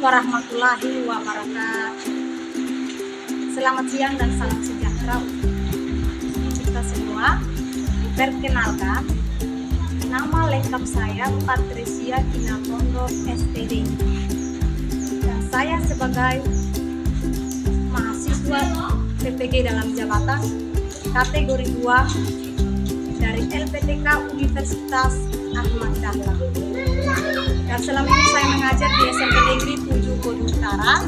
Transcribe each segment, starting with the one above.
warahmatullahi wabarakatuh. Selamat siang dan salam sejahtera untuk kita semua. Perkenalkan, nama lengkap saya Patricia Kinatondo STD, dan saya sebagai mahasiswa PPG dalam jabatan kategori 2 dari LPTK Universitas Ahmad Dahlan. Dan selama ini saya mengajar di SMP Negeri 7 Bodu Utara,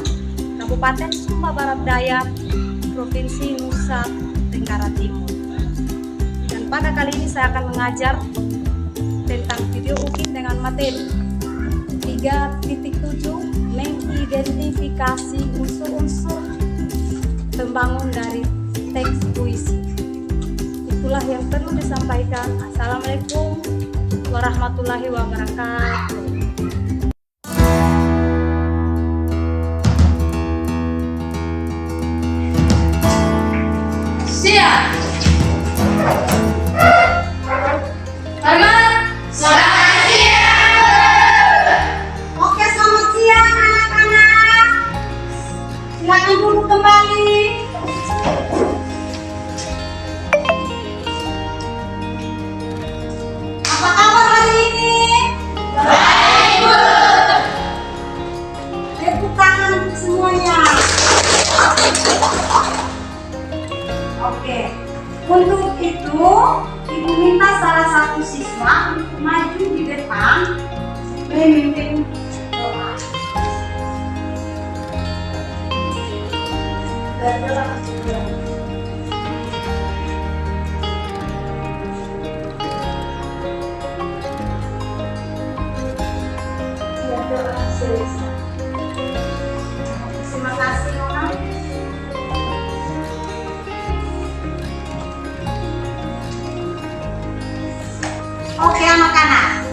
Kabupaten Sumba Barat Daya, Provinsi Nusa Tenggara Timur. Dan pada kali ini saya akan mengajar tentang video ukir dengan materi 3.7, mengidentifikasi unsur-unsur pembangun dari teks puisi. Itulah yang perlu disampaikan. Assalamualaikum warahmatullahi wabarakatuh. Siap. Selamat siang. Oke, selamat siang anak-anak. Silakan duduk kembali. Apa kabar hari ini? Baik, Bu. Tepuk tangan semuanya. Oke, untuk itu Ibu minta salah satu siswa untuk maju di depan memimpin doa. Terima kasih, Nona. Oke anak-anak,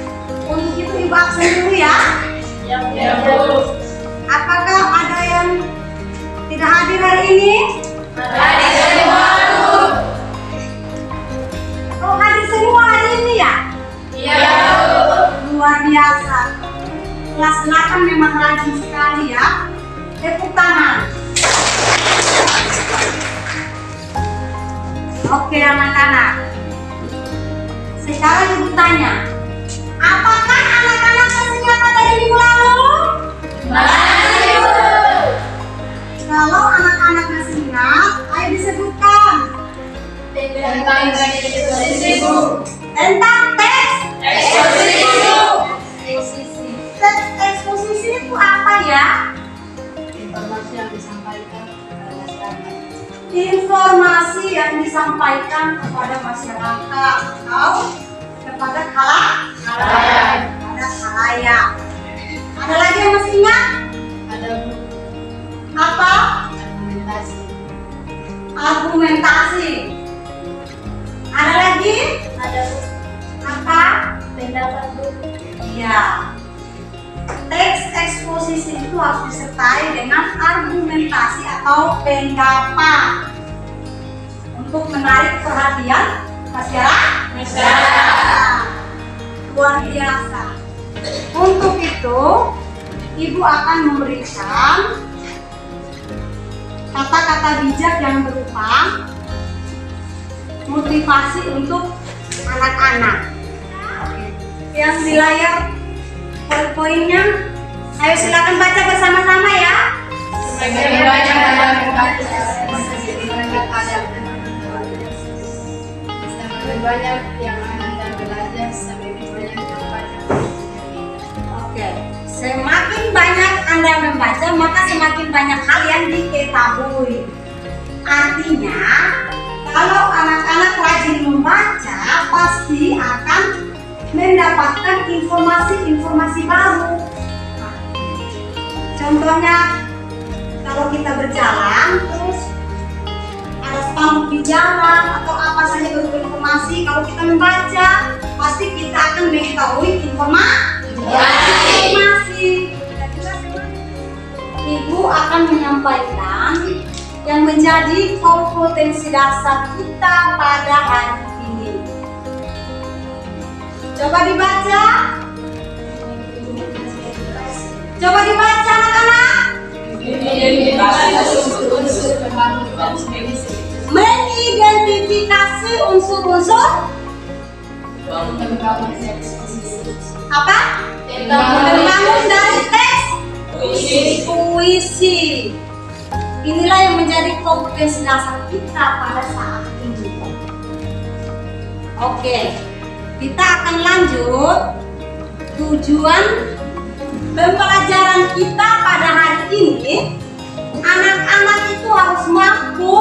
untuk itu Ibu absen dulu ya. Ya, Bu. Apakah ada yang tidak hadir hari ini? Hadir semua, Bu. Oh, hadir semua hari ini ya? Iya, Bu. Luar biasa. Kelas 8 memang rajin sekali ya. Tepuk tangan. Oke anak-anak, sekarang Ibu tanya, apakah anak-anak masih ingat dari minggu lalu? Masih, Bu. Kalau anak-anak masih ingat, ayo disebutkan. Tentang eksposisi, Bu. Tentang teks. Eksposisi, Bu. Teks eksposisi itu apa ya? Informasi yang disampaikan kepada masyarakat. Informasi yang disampaikan kepada masyarakat atau kepada Halayak. khalayak. Ada lagi yang masih ingat? Ada, Bu. Apa? Argumentasi. Argumentasi. Ada lagi? Ada, Bu. Apa? Pendapat, Bu. Iya. Teks eksposisi itu harus disertai dengan argumentasi atau pendapat untuk menarik perhatian masyarakat. Luar biasa. Untuk itu, Ibu akan memberikan kata-kata bijak yang berupa motivasi untuk anak-anak. Yang di layar poin-poinnya, ayo silakan baca bersama-sama ya. Semakin banyak dalam membaca, semakin banyak yang Anda belajar, semakin banyak yang banyak. Oke, semakin banyak Anda membaca, maka semakin banyak hal yang diketahui. Artinya, kalau anak-anak rajin membaca, pasti akan mendapatkan informasi-informasi baru. Contohnya, kalau kita berjalan, terus ada spanduk di jalan atau apa saja berupa informasi, kalau kita membaca, pasti kita akan mengetahui informasi. Ibu akan menyampaikan yang menjadi kompetensi dasar kita pada hari ini. Coba dibaca. Coba dibaca anak-anak. unsur-unsur apa? Terbangun dari teks puisi. Inilah yang menjadi kompetensi dasar kita pada saat ini. Oke, kita akan lanjut. Tujuan pembelajaran kita pada hari ini, anak-anak itu harus mampu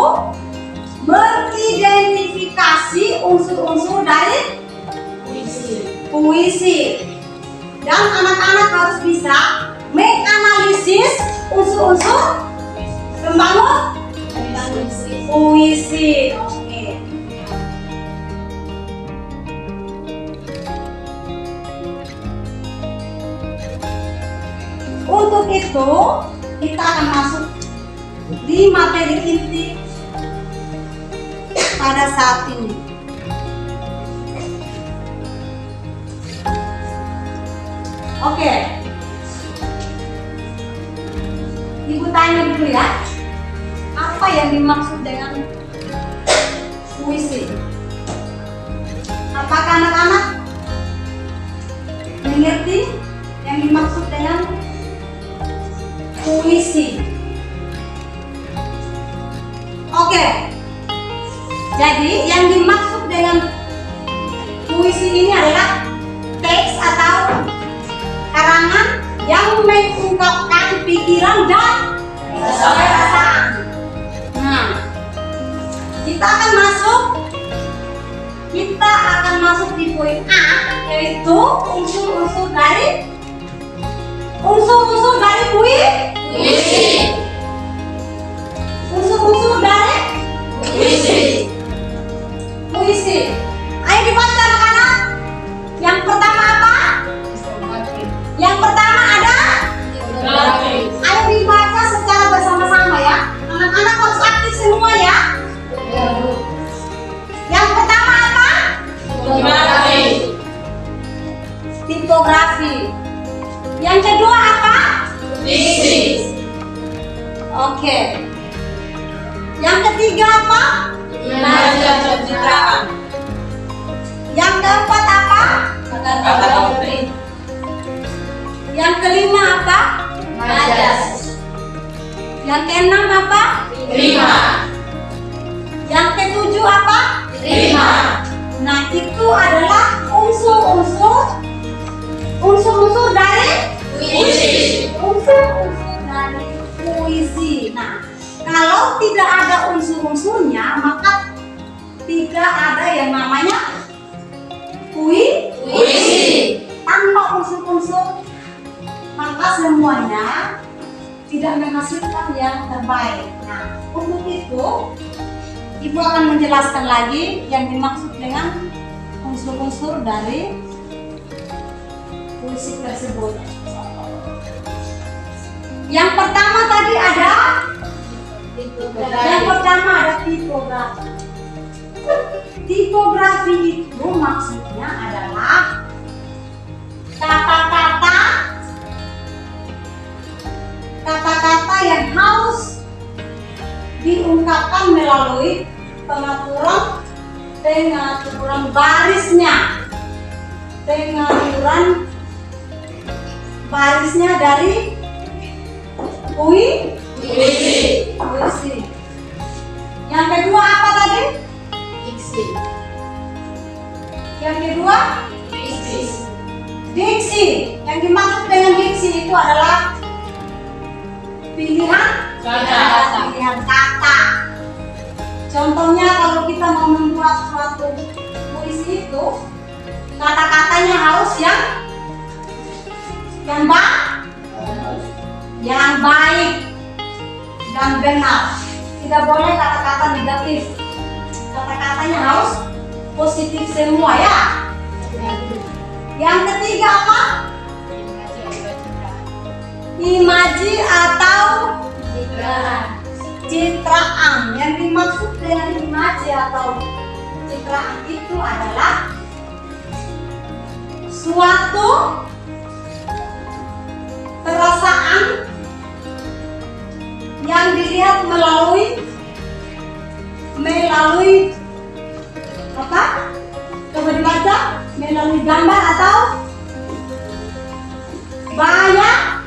mengidentifikasi unsur-unsur dari puisi. Dan anak-anak harus bisa menganalisis unsur-unsur pembangun puisi. Oke. Untuk itu kita akan masuk di materi inti pada saat ini. Oke. Ibu tanya dulu ya. Apa yang dimaksud dengan puisi? Apakah anak-anak mengerti yang dimaksud dengan puisi? Oke. Jadi yang dimaksud dengan puisi ini adalah teks atau karangan yang mengungkapkan pikiran dan perasaan. Nah, kita akan masuk di poin A, yaitu unsur-unsur dari puisi. Unsur-unsur dari puisi. Ayo dibaca anak-anak. Yang pertama apa? Yang pertama ada. Ayo dibaca secara bersama-sama ya. Anak-anak harus aktif semua ya. Yang pertama apa? Tipografi. Yang kedua apa? Diksi. Oke. Yang ketiga apa? Imaja pencitraan. Yang keempat apa? Kata konkret. Yang kelima apa? Majas. Yang keenam apa? Terima. Yang ketujuh apa? Terima. Nah, itu adalah unsur-unsur dari Puisi. unsur-unsur dari puisi. Nah, kalau tidak ada unsur-unsurnya, maka tidak ada yang namanya Puisi. Tanpa unsur-unsur, maka semuanya tidak menghasilkan yang terbaik. Nah, untuk itu Ibu akan menjelaskan lagi yang dimaksud dengan unsur-unsur dari puisi tersebut. Yang pertama tadi ada tipografi. Tipografi itu maksudnya adalah kata-kata yang harus diungkapkan melalui pengaturan barisnya dari puisi. Yang kedua apa tadi? Diksi. Yang kedua diksi. Yang dimaksud dengan diksi itu adalah pilihan kata. Contohnya kalau kita mau membuat suatu puisi itu, kata-katanya harus yang baik dan benar. Tidak boleh kata-kata negatif. Kata-katanya harus positif semua ya. Yang ketiga apa? Imaji atau citraan. Yang dimaksud dengan imaji atau citraan itu adalah suatu perasaan yang dilihat melalui gambar atau bayangan.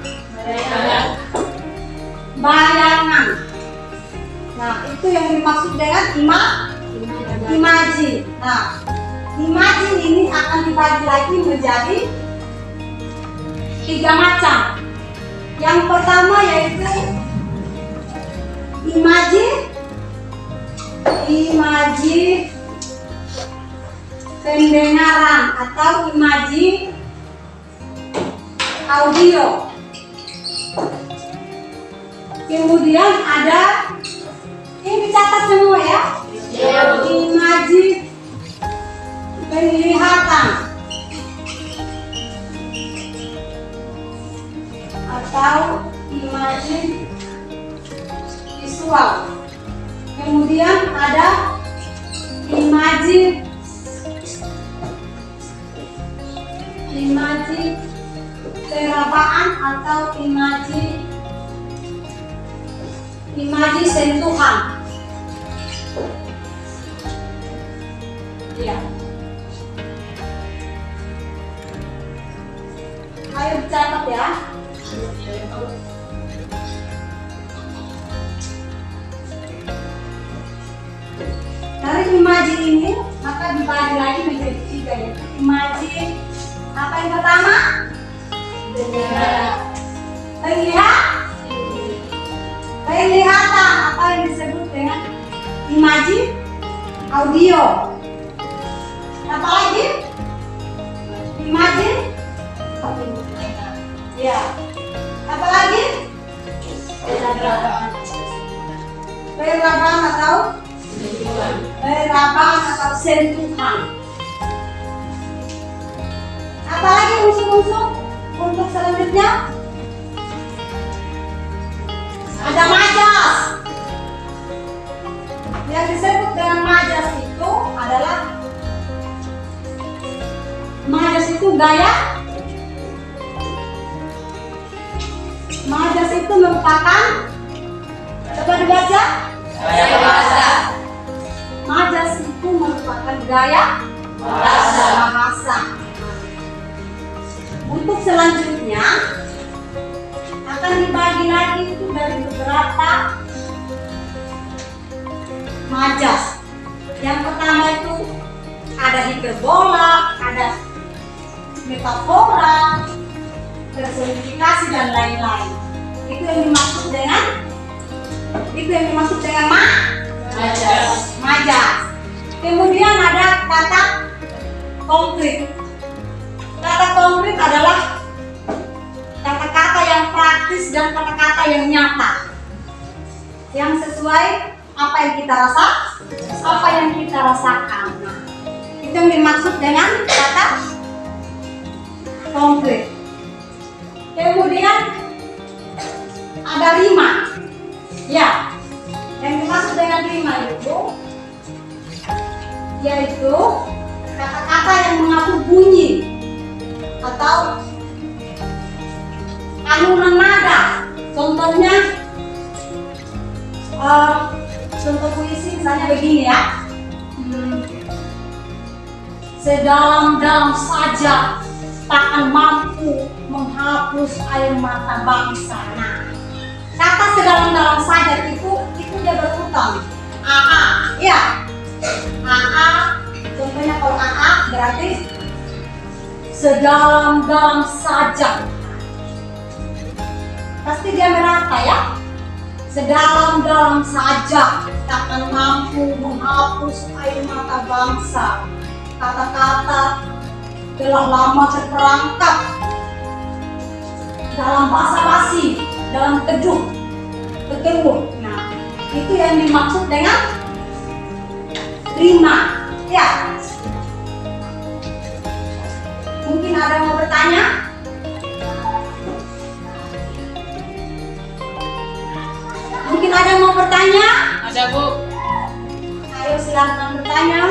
Nah, itu yang dimaksud dengan imaji. Nah, imaji ini akan dibagi lagi menjadi 3 macam. Yang pertama yaitu imaji pendengaran atau imaji audio. Kemudian ada, ini dicatat semua ya, imaji penglihatan atau imaji visual. Kemudian ada imaji perabaan atau imaji sentuhan. Ya. Ayo dicatat ya. Dari imaji ini maka dibagi lagi menjadi 3 yaitu imaji apa yang pertama? Penglihatan apa yang disebut dengan imaji audio. Apa lagi? Imaji? Ya. Apa lagi? Perabaan atau sentuhan. Apalagi unsur-unsur untuk selanjutnya? Ada majas. Yang disebut dengan majas itu adalah majas itu gaya. Majas itu merupakan, coba dibaca. Gaya bahasa. Majas itu merupakan gaya bahasa. Untuk selanjutnya akan dibagi lagi itu dari beberapa majas. Yang pertama itu ada hiperbola, ada metafora, personifikasi dan lain-lain. Itu yang dimaksud dengan majas. Kemudian ada kata konkret. Kata konkret adalah kata-kata yang praktis dan kata-kata yang nyata, yang sesuai apa yang kita rasakan. Nah, itu yang dimaksud dengan kata konkret. Kemudian ada rima. Ya, yang dimaksud dengan rima itu yaitu kata-kata yang mengatur bunyi atau alunan nada. Contohnya contoh puisi misalnya begini ya. Sedalam-dalam saja takkan mampu menghapus air mata bangsa. Nah, kata sedalam-dalam saja itu dia berutang. Ya. Contohnya kalau berarti sedalam-dalam saja. Pasti dia merata ya. Sedalam-dalam saja takkan mampu menghapus air mata bangsa. Kata-kata telah lama terperangkap dalam basa-basi, dalam keduh. Nah, itu yang dimaksud dengan rima. Ya. Mungkin ada yang mau bertanya? Mungkin ada yang mau bertanya? Ada, Bu. Ayo silakan bertanya.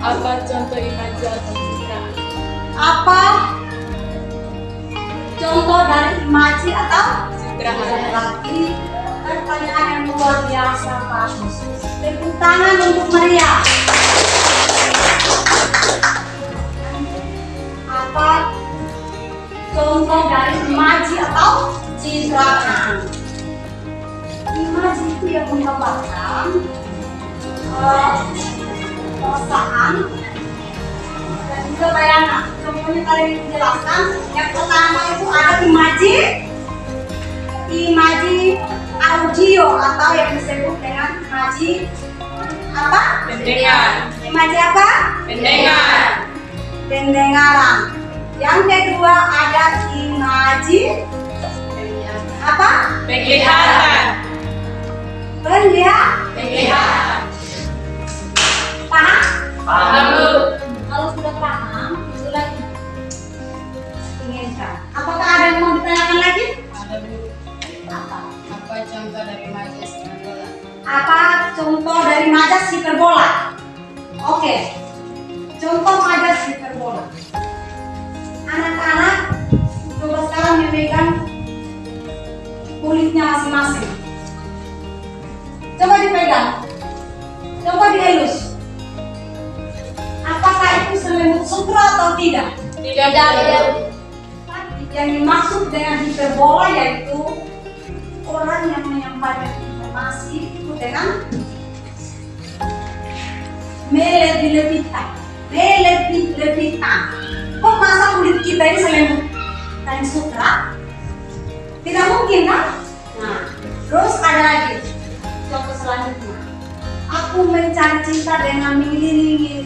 Apa contoh imaji atau citra? Apa contoh dari imaji atau Citra. lagi? Pertanyaan yang luar biasa, bagus. Tepuk tangan untuk Maria. apa contoh dari imaji atau citraan? Imaji itu yang menggambarkan perasaan dan juga bayangan. Contohnya tadi dijelaskan, yang pertama itu ada imaji audio atau yang disebut dengan imaji apa? Pendengar. Imaji apa? Pendengar. Pendengaran. Yang kedua ada imaji apa? Penglihatan. Penglihatan. Paham? Paham, Bu. Kalau sudah paham, itu lagi inginkan. Apakah ada yang mau ditanyakan lagi? Ada, Bu. Apa? Apa contoh dari majas bola? Apa contoh dari majas hiperbola? Oke. Contoh majas hiperbola. Anak-anak coba sekarang memegang kulitnya masing-masing. Coba dipegang. Coba dielus. Apakah itu selimut sutra atau tidak? Tidak. Yang dimaksud dengan hiperbola yaitu orang yang menyampaikan informasi itu dengan melebih-lebihkan. Kok masa kulit kita ini selimut kain sutra? Tidak mungkin kan? Nah, terus ada lagi contoh selanjutnya. Aku mencari cinta dengan mengelilingi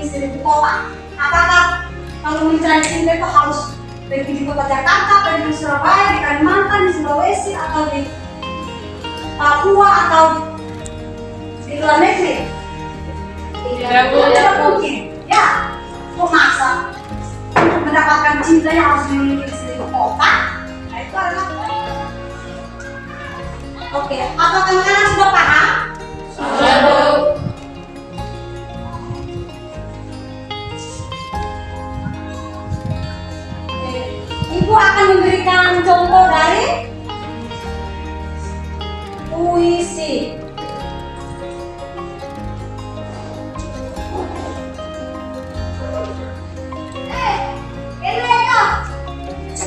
seribu kota. Apakah kalau mencari cinta itu harus pergi di kota Jakarta, pergi di Surabaya, di Kalimantan, di Sulawesi, atau di Papua, atau di luar negeri? Tidak, Bu. Tidak mungkin. Ya, kok masa mendapatkan cinta yang harus memiliki seribu kota? Nah, itu adalah. Oke, apakah kalian sudah paham? Sudah, Bu. Ibu akan memberikan contoh dari puisi.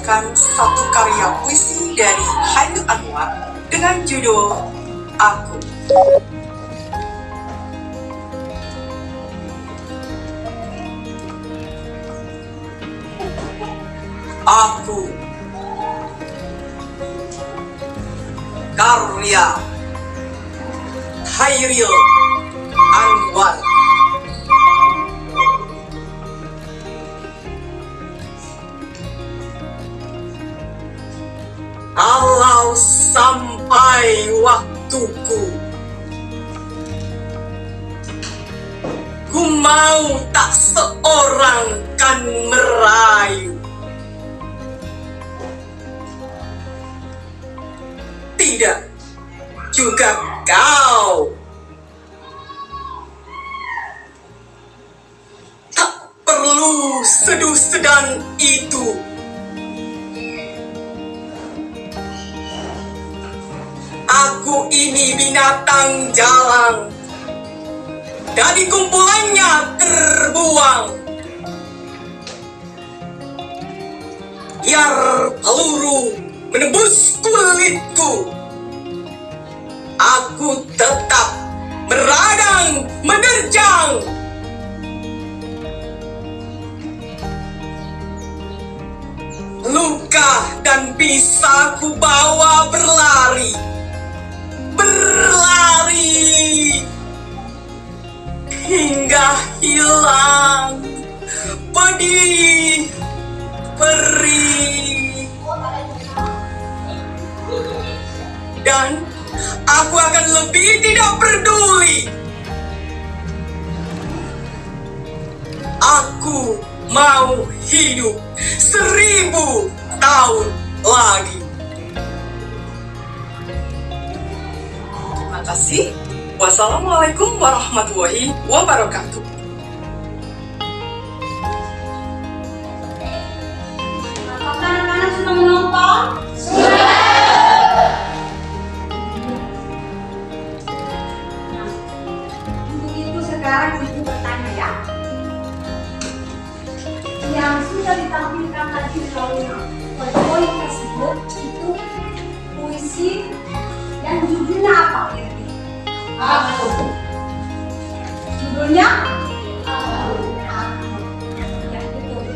Bacakan satu karya puisi dari Hairil Anwar dengan judul Aku. Aku, karya Hairil Anwar. Kalau sampai waktuku, ku mau tak seorang kan merayu. Tidak juga kau. Tak perlu seduh sedan itu. Aku ini binatang jalang, dari kumpulannya terbuang. Biar peluru menembus kulitku, aku tetap meradang menerjang. Luka dan bisa ku bawa berlari hingga hilang pedih perih. Dan aku akan lebih tidak peduli. Aku mau hidup 1000 tahun lagi. Terima kasih. Wassalamualaikum warahmatullahi wabarakatuh. Apakah anak-anak sudah menonton? Nah, untuk itu sekarang ibu bertanya ya. Judulnya? Ya, betul.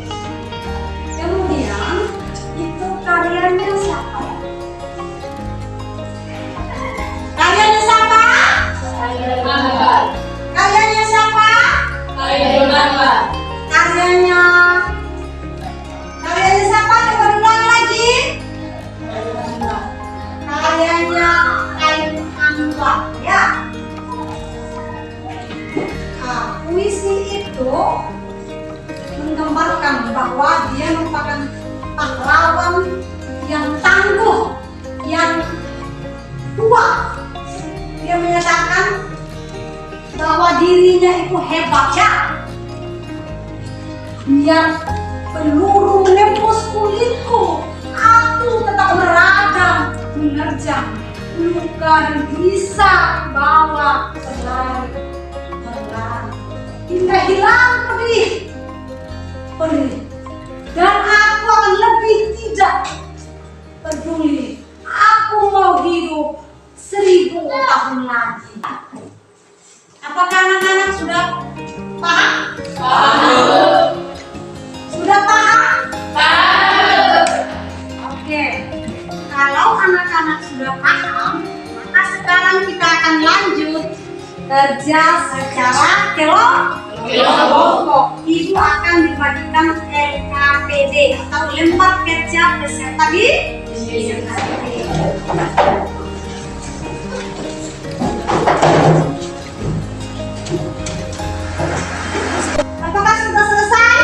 Kemudian itu karyanya siapa ya? Karyanya siapa? Karyanya siapa? Karyanya siapa? Coba diulang lagi. Karyanya Khairul Anwar, ya. Nah, puisi itu menggambarkan bahwa dia merupakan pahlawan yang tangguh, yang kuat. Dia menyatakan bahwa dirinya itu hebat, ya. Biar peluru menembus kulitku, aku tetap meradang, menerjang luka dan bisa bawa berlari hingga hilang perih, dan aku akan lebih tidak peduli. Aku mau hidup 1000 tahun lagi. Apakah anak-anak sudah paham? Sudah paham? Oke. Kalau anak-anak sudah paham, maka sekarang kita akan lanjut kerja secara kelompok. Ibu akan dibagikan LKPD atau lembar kerja peserta didik. Apakah sudah selesai?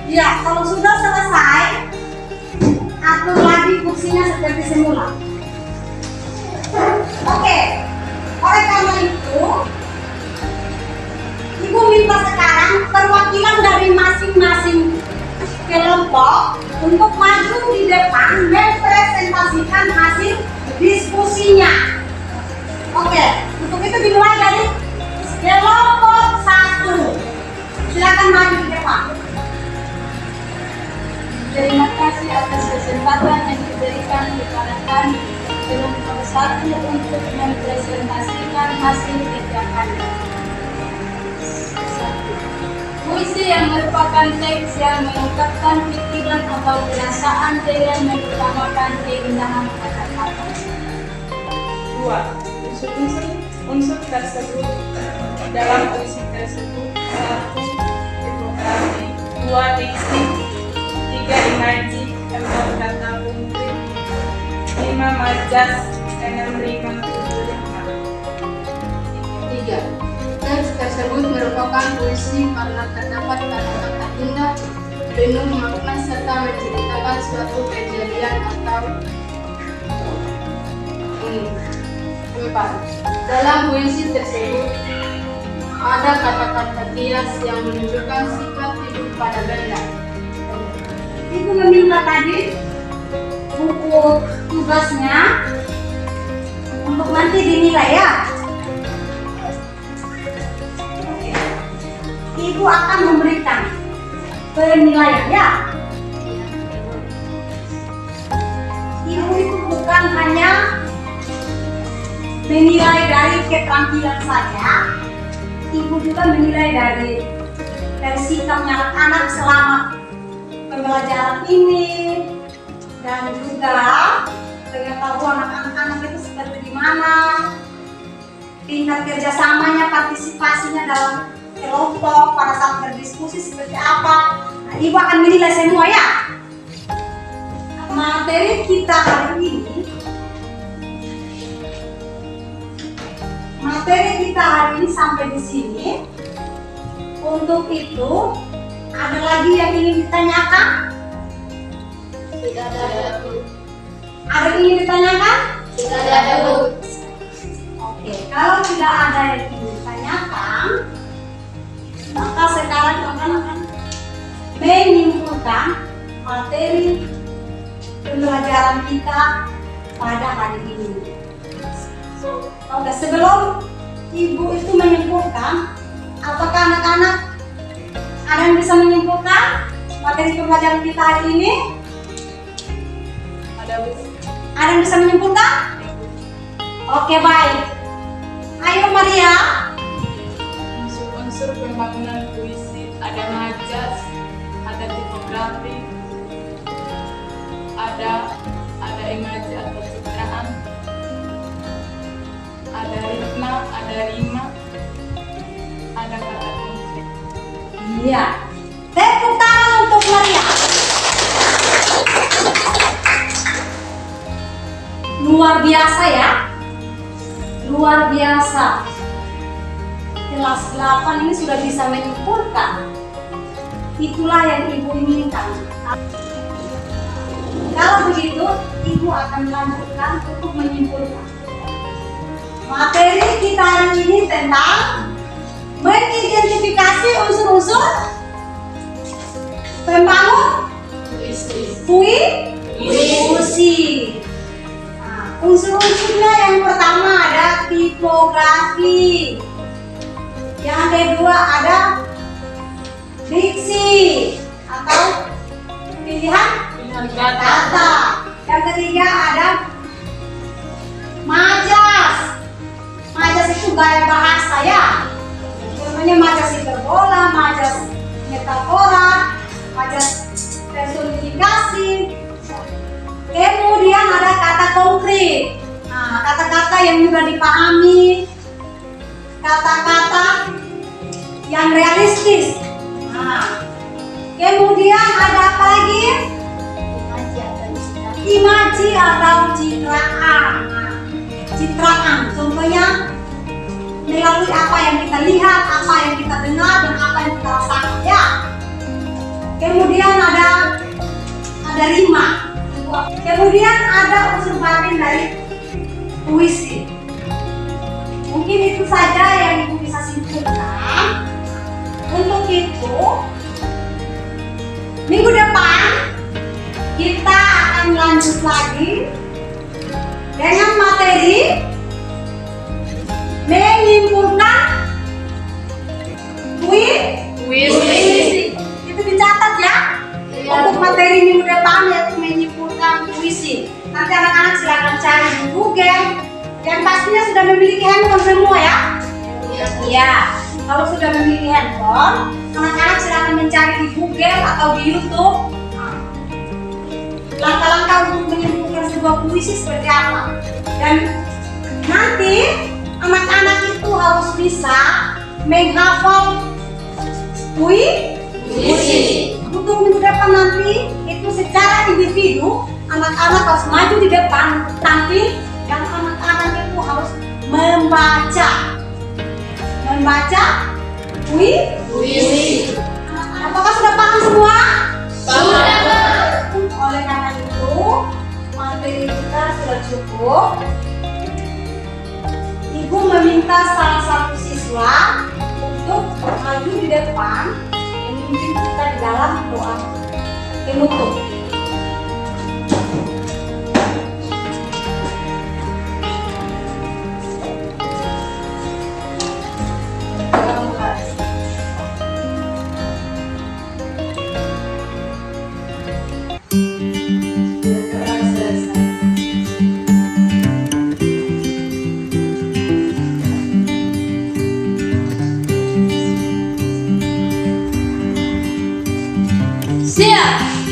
Ya, kalau sudah selesai, atur lagi kursinya seperti semula. Oke, oleh karena itu, Ibu minta sekarang perwakilan dari masing-masing kelompok untuk maju di depan mempresentasikan hasil diskusinya. Oke, untuk itu dimulai dari kelompok 1. Silakan maju di depan. Terima kasih atas kesempatan yang diberikan kepada kami kelompok 1 untuk mempresentasikan hasil kerja kami. Puisi yang merupakan teks yang mengungkapkan pikiran atau perasaan dengan mengutamakan keindahan kata-kata. 2. Unsur tersebut dalam puisi tersebut: 1. Tipografi, 2. Diksi, 3. Imaji, 4. Kata konkret, 5. Majas, 6. Ringan, 7. Hikmat. 3. Teks tersebut merupakan puisi karena terdapat kata-kata indah, penuh makna serta menceritakan suatu kejadian atau 4. Dalam puisi tersebut ada kata-kata kias yang menunjukkan sifat hidup pada benda. Ibu meminta tadi buku tugasnya untuk nanti dinilai, ya. Ibu akan memberikan penilaian, ya. Ibu itu bukan hanya menilai dari keterampilan saja, Ibu juga menilai dari sikapnya anak-anak selama pembelajaran ini, dan juga pengetahuan anak-anak itu seperti gimana, tingkat kerjasamanya, partisipasinya dalam kelompok pada saat berdiskusi seperti apa. Nah, Ibu akan menilai semua, ya. Materi kita hari ini sampai di sini. Untuk itu, ada lagi yang ingin ditanyakan? Tidak ada, Bu. Ada yang ingin ditanyakan? Tidak ada, Bu. Oke, kalau tidak ada yang ingin ditanyakan, maka sekarang akan menyimpulkan materi pembelajaran kita pada hari ini. Oke, sebelum Ibu itu menyimpulkan, apakah anak-anak ada yang bisa menyimpulkan materi pembelajaran kita hari ini? Ada, Bu. Ada yang bisa menyimpulkan? Oke, baik. Ayo Maria. Unsur-unsur pembangunan puisi ada majas, ada tipografi, ada imaji atau citraan, ada ritma, ada rima, ada kata konkret. Iya. Tepuk tangan untuk Maria. Luar biasa ya. Luar biasa. Kelas 8 ini sudah bisa menyimpulkan. Itulah yang Ibu inginkan. Kalau begitu, Ibu akan melanjutkan untuk menyimpulkan. Materi kita hari ini tentang mengidentifikasi unsur-unsur pembangun puisi. Nah, unsur-unsurnya yang pertama ada tipografi, yang kedua ada diksi atau pilihan kata, yang ketiga ada majas. Majas itu gaya bahasa ya, namanya majas hiperbola, majas metafora, majas personifikasi. Kemudian ada kata konkret. Nah, kata-kata yang mudah dipahami, kata-kata yang realistis. Nah, kemudian ada apa lagi? Imaji atau citraan. Nah, citraan contohnya melalui apa yang kita lihat, apa yang kita dengar, dan apa yang kita rasakan ya. Kemudian ada rima. Kemudian ada unsur batin dari puisi. Mungkin itu saja yang Ibu bisa simpulkan. Untuk itu, minggu depan kita akan lanjut lagi dengan materi menyimpulkan puisi. Itu dicatat ya. Untuk materi minggu depan yaitu menyimpulkan puisi. Nanti anak-anak silakan cari di Google. Yang pastinya sudah memiliki handphone semua ya. Iya. Kalau sudah memiliki handphone, anak-anak silakan mencari di Google atau di YouTube. Langkah-langkah untuk menyimpulkan sebuah puisi seperti apa. Dan nanti anak-anak itu harus bisa menghafal puisi. Untuk minggu depan nanti itu secara individu anak-anak harus maju di depan tampil dan anak-anak itu harus membaca puisi. Apakah sudah paham semua? Sudah. Oleh karena itu materi kita sudah cukup. Ibu meminta salah satu siswa untuk maju di depan memimpin kita di dalam doa penutup. Siap.